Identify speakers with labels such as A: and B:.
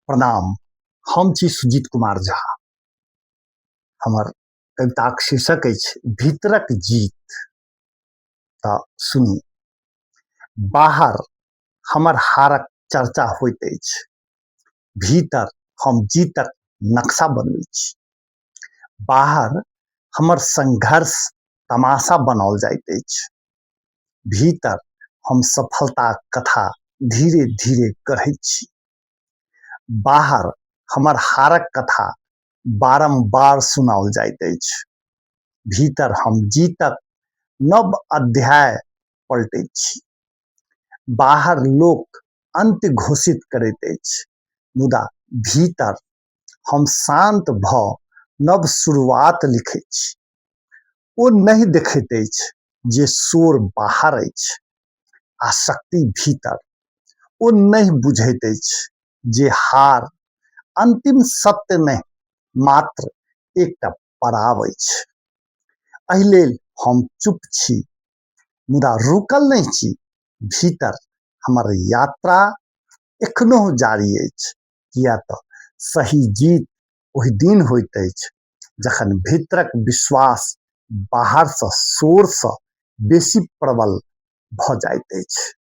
A: प्रणाम। हम छी सुजीत कुमार झा। हमर कविताक शीर्षक अछि भीतरक जीत। तऽ सुनी। बाहर हमर हारक चर्चा होइत अछि, भीतर हम जीतक नक्शा बनबै छी। बाहर हमर संघर्ष तमाशा बनाओल जाइत अछि, भीतर हम सफलताक कथा धीरे धीरे कहै छी। बाहर हमर हारक कथा बारंबार सुनाओल जाइत अछि, भीतर हम जीतक नव अध्याय पलटै छी। बाहर लोक अंत घोषित करैत अछि, मुदा भीतर हम शांत भऽ नव शुरुआत लिखै छी। ओ नहि देखैत अछि जे शोर बाहर अछि आ शक्ति भीतर। ओ नहि बुझैत अछि जे हार अंतिम सत्य नहीं, मात्र एकटा पड़ाव अछि। एहि लेल हम चुप छी, मुदा रुकल नहीं छी। भीतर हमर यात्रा एखनो जारी अछि, किया तऽ सही जीत ओहि दिन होइत अछि जखन भीतरक विश्वास बाहरसँ शोरसँ बेसी प्रबल भऽ जाइत अछि।